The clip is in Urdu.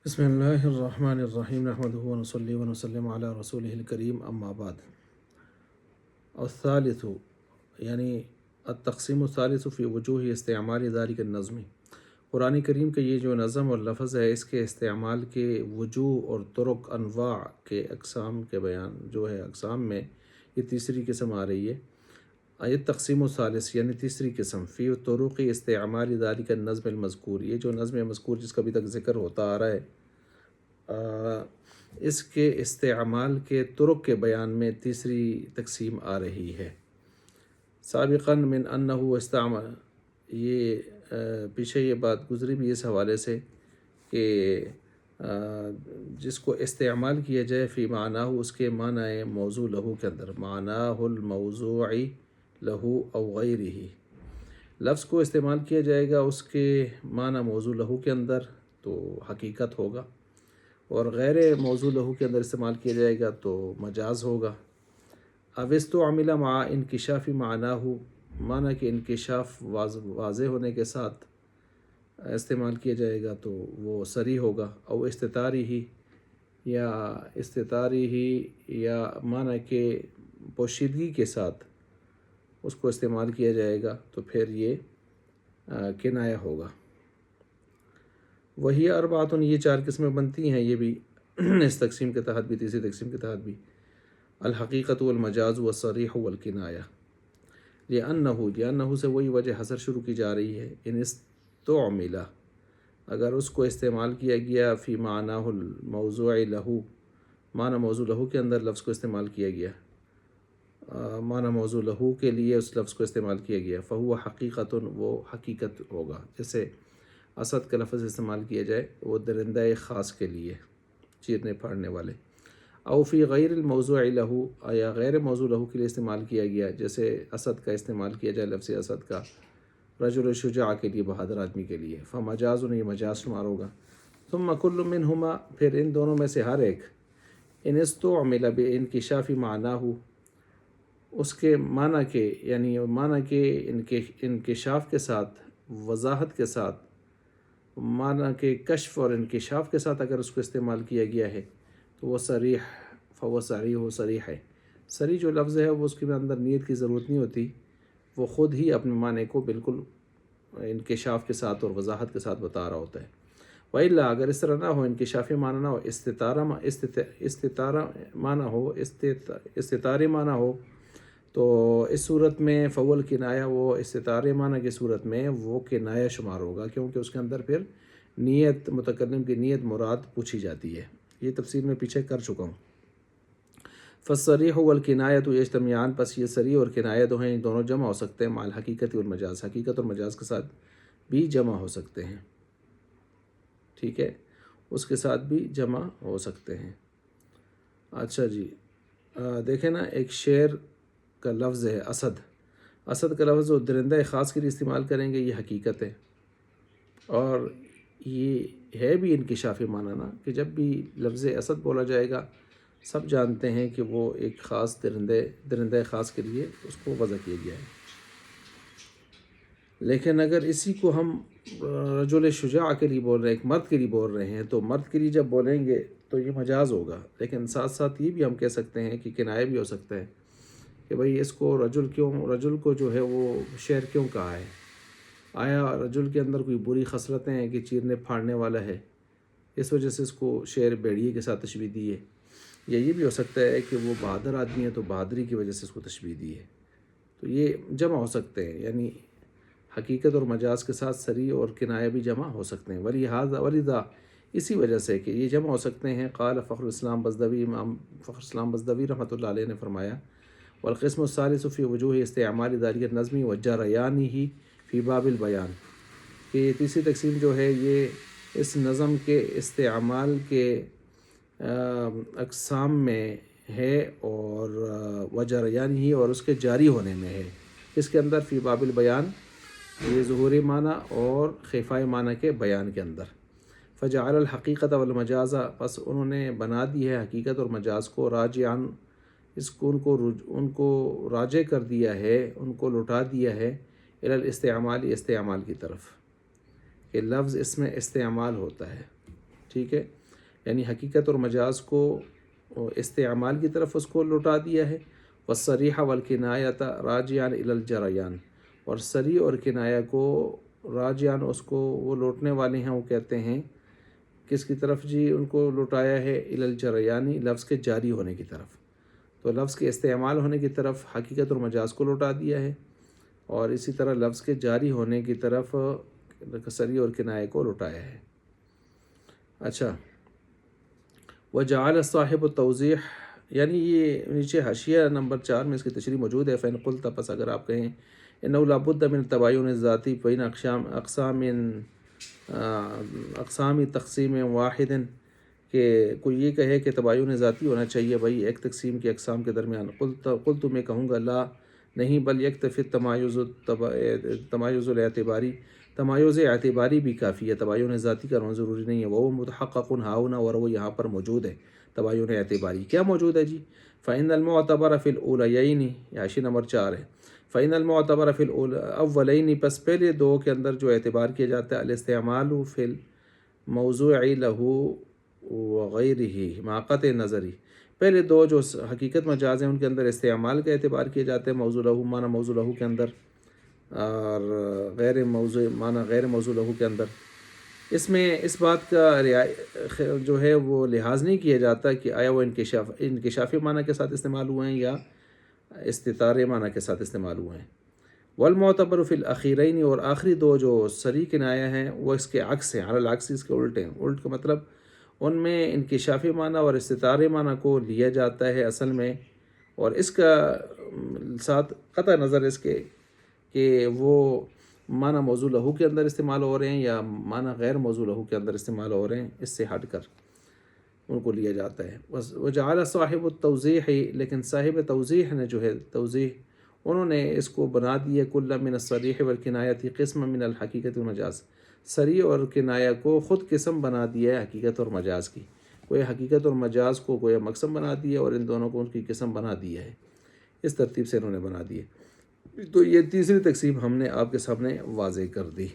بسم اللہ الرحمن الرحیم نحمدہ ونصلی ونسلم علی رسولہ الکریم اما بعد الثالث یعنی التقسیم الثالث فی وجوہ استعمال ذالک النظم، قرآن کریم کا یہ جو نظم اور لفظ ہے اس کے استعمال کے وجوہ اور طرق انواع کے اقسام کے بیان جو ہے اقسام میں یہ تیسری قسم آ رہی ہے۔ آیت تقسیم الثالث یعنی تیسری قسم فی طرق استعمال ذالک النظم المذکور، یہ جو نظم مذکور جس کا ابھی تک ذکر ہوتا آ رہا ہے اس کے استعمال کے طرق کے بیان میں تیسری تقسیم آ رہی ہے۔ سابقاً من انہ استعمال، یہ پیچھے یہ بات گزری بھی اس حوالے سے کہ جس کو استعمال کیا جائے فی معنی اس کے معنی موضوع لہو کے اندر، معنی الموضوع لہو او غیرہ، لفظ کو استعمال کیا جائے گا اس کے معنی موضوع لہو کے اندر تو حقیقت ہوگا، اور غیر موضوع لہو کے اندر استعمال کیا جائے گا تو مجاز ہوگا۔ اب استعمل مع انکشاف معناہ، معنی کہ انکشاف واضح ہونے کے ساتھ استعمال کیا جائے گا تو وہ صریح ہوگا، او استطاری ہی یا معنی کہ پوشیدگی کے ساتھ اس کو استعمال کیا جائے گا تو پھر یہ کنایہ ہوگا۔ وہی اربعۃ، یہ چار قسمیں بنتی ہیں یہ بھی اس تقسیم کے تحت بھی، تیسری تقسیم کے تحت بھی، الحقیقت والمجاز والصریح والکنایہ، لأنہ سے وہی وجہ حصر شروع کی جا رہی ہے، ان استعمل اگر اس کو استعمال کیا گیا فی معنی الموضوع لہو، معنی موضوع لہو کے اندر لفظ کو استعمال کیا گیا، معنی موضوع لہو کے لیے اس لفظ کو استعمال کیا گیا، فہو حقیقت، وہ حقیقت ہوگا۔ جیسے اسد کا لفظ استعمال کیا جائے وہ درندہ خاص کے لیے، چیرنے پھاڑنے والے، او فی غیر الموضوع لہو، یا غیر موضوع لہو کے لیے استعمال کیا گیا، جیسے اسد کا استعمال کیا جائے لفظ اسد کا رجل شجاع کے لیے، بہادر آدمی کے لیے، فمجاز، یہ مجاز شمار ہوگا۔ ثم کل منہما، پھر ان دونوں میں سے ہر ایک، ان استعمل بانکشاف معناہ، اس کے معنی کے یعنی معنی کے انکشاف کے ساتھ، وضاحت کے ساتھ، معنی کے کشف اور انکشاف کے ساتھ اگر اس کو استعمال کیا گیا ہے تو وہ صریح، فو صریح، وہ صریح ہے۔ صریح جو لفظ ہے وہ اس کے اندر نیت کی ضرورت نہیں ہوتی، وہ خود ہی اپنے معنی کو بالکل انکشاف کے ساتھ اور وضاحت کے ساتھ بتا رہا ہوتا ہے۔ وَإِلَّا، اگر اس طرح نہ ہو، انکشافی معنی نہ ہو، استطارہ معنی ہو، استطارے معنی ہو، تو اس صورت میں فول کنایہ، وہ استطارے معنی کی صورت میں وہ کنایہ شمار ہوگا، کیونکہ اس کے اندر پھر نیت، متکلم کی نیت مراد پوچھی جاتی ہے۔ یہ تفصیل میں پیچھے کر چکا ہوں۔ فالصریح والکنایۃ یجتمعان، پس یہ صریح اور کنایہ جو ہیں دونوں جمع ہو سکتے ہیں، مع الحقیقت والمجاز، حقیقت اور مجاز کے ساتھ بھی جمع ہو سکتے ہیں، ٹھیک ہے، اس کے ساتھ بھی جمع ہو سکتے ہیں۔ اچھا جی، دیکھیں نا، ایک شعر کا لفظ ہے اسد، اسد کا لفظ وہ درندہ خاص کے لیے استعمال کریں گے، یہ حقیقت ہے، اور یہ ہے بھی انکشافی معنی نا، کہ جب بھی لفظ اسد بولا جائے گا سب جانتے ہیں کہ وہ ایک خاص درندہ خاص کے لیے اس کو وضع کیا گیا ہے۔ لیکن اگر اسی کو ہم رجل شجاع کے لیے بول رہے ہیں، ایک مرد کے لیے بول رہے ہیں، تو مرد کے لیے جب بولیں گے تو یہ مجاز ہوگا، لیکن ساتھ ساتھ یہ بھی ہم کہہ سکتے ہیں کہ کنایہ بھی ہو سکتا ہے کہ بھئی اس کو رجل کو جو ہے وہ شعر کیوں کہا ہے، آیا رجل کے اندر کوئی بری خصلتیں ہیں کہ چیرنے پھاڑنے والا ہے، اس وجہ سے اس کو شعر بیڑیے کے ساتھ تشبیہ دی ہے، یا یہ بھی ہو سکتا ہے کہ وہ بہادر آدمی ہے تو بہادری کی وجہ سے اس کو تشبیہ دی ہے، تو یہ جمع ہو سکتے ہیں، یعنی حقیقت اور مجاز کے ساتھ صریح اور کنایہ بھی جمع ہو سکتے ہیں۔ ولذا، اسی وجہ سے کہ یہ جمع ہو سکتے ہیں، قال فخر الاسلام بزدوی، امام فخر الاسلام بزدوی رحمۃ اللہ علیہ نے فرمایا، والقسم الثالث فی وجوہ استعمال ذالک النظم وجریانہ فی باب البیان، کہ یہ تیسری تقسیم جو ہے یہ اس نظم کے استعمال کے اقسام میں ہے، اور وجریانہ، اور اس کے جاری ہونے میں ہے، اس کے اندر فی باب البیان، یہ ظہوری معنی اور خفائی معنی کے بیان کے اندر، فجعل الحقیقت والمجاز، پس انہوں نے بنا دی ہے حقیقت اور مجاز کو، راجعان، اس کو ان کو راجع کر دیا ہے، ان کو لوٹا دیا ہے، الی الاستعمال، استعمال کی طرف، کہ لفظ اس میں استعمال ہوتا ہے، ٹھیک ہے، یعنی حقیقت اور مجاز کو استعمال کی طرف اس کو لوٹا دیا ہے. والصریح والکنایۃ راجعان الی الجریان، اور صریح اور کنایہ کو راجعان اس کو وہ لوٹنے والے ہیں، وہ کہتے ہیں کس کی طرف جی؟ ان کو لوٹایا ہے الی الجریانی، لفظ کے جاری ہونے کی طرف. تو لفظ کے استعمال ہونے کی طرف حقیقت اور مجاز کو لوٹا دیا ہے، اور اسی طرح لفظ کے جاری ہونے کی طرف صریح اور کنایہ کو لوٹایا ہے. اچھا، وجعل صاحب التوضیح، یعنی یہ نیچے حاشیہ نمبر 4 میں اس کی تشریح موجود ہے. فإن قلت، پس اگر آپ کہیں انه لابد من التباین الذاتی بین اقسام تقسیم واحد، کہ کوئی یہ کہے کہ تباین ذاتی ہونا چاہیے بھائی ایک تقسیم کے اقسام کے درمیان. قلت میں کہوں گا لا، نہیں، بل یکتفی تمایز الاعتباری، تمایز اعتباری بھی کافی ہے، تباین ذاتی کا ہونا ضروری نہیں ہے. وہ متحقق ہاؤنا، اور وہ یہاں پر موجود ہے تباین اعتباری. کیا موجود ہے جی؟ فإن المعتبر فی الاولیین، حاشیہ نمبر 4 ہے. فإن المعتبر فی الاولین، پس پہلے دو کے اندر جو اعتبار کیا جاتا ہے، الاستعمال فی الموضوع لہ وغیرہ مع قطع نظری، پہلے دو جو حقیقت مجاز ہیں ان کے اندر استعمال کا اعتبار کیا جاتا ہے، موضوع لہو معنی موضوع لہو کے اندر، اور غیر موضوع معنی غیر موضوع لہو کے اندر. اس میں اس بات کا جو ہے وہ لحاظ نہیں کیا جاتا کہ آیا وہ انکشافی معنی کے ساتھ استعمال ہوئے ہیں یا استطارے معنی کے ساتھ استعمال ہوئے ہیں. والمعتبر فی الاخیرین، اور آخری دو جو صریح کنایہ ہیں وہ اس کے عکس ہیں، علی العکس، اس کے الٹ ہیں. الٹ کا مطلب ان میں انکشافی معنی اور استطارے معنی کو لیا جاتا ہے اصل میں، اور اس کا ساتھ قطع نظر اس کے کہ وہ معنی موضوع لہو کے اندر استعمال ہو رہے ہیں یا معنی غیر موضوع لہو کے اندر استعمال ہو رہے ہیں، اس سے ہٹ کر ان کو لیا جاتا ہے. وجعل صاحب التوضیح، لیکن صاحب توضیح نے جو ہے توضیح، انہوں نے اس کو بنا دیا کل من الصریح والکنایۃ قسم من الحقیقت والمجاز، صریح اور کنایہ کو خود قسم بنا دیا ہے حقیقت اور مجاز کی. کوئی حقیقت اور مجاز کو گویا مقسم بنا دیا اور ان دونوں کو ان کی قسم بنا دیا ہے. اس ترتیب سے انہوں نے بنا دیے. تو یہ تیسری تقسیم ہم نے آپ کے سامنے واضح کر دی.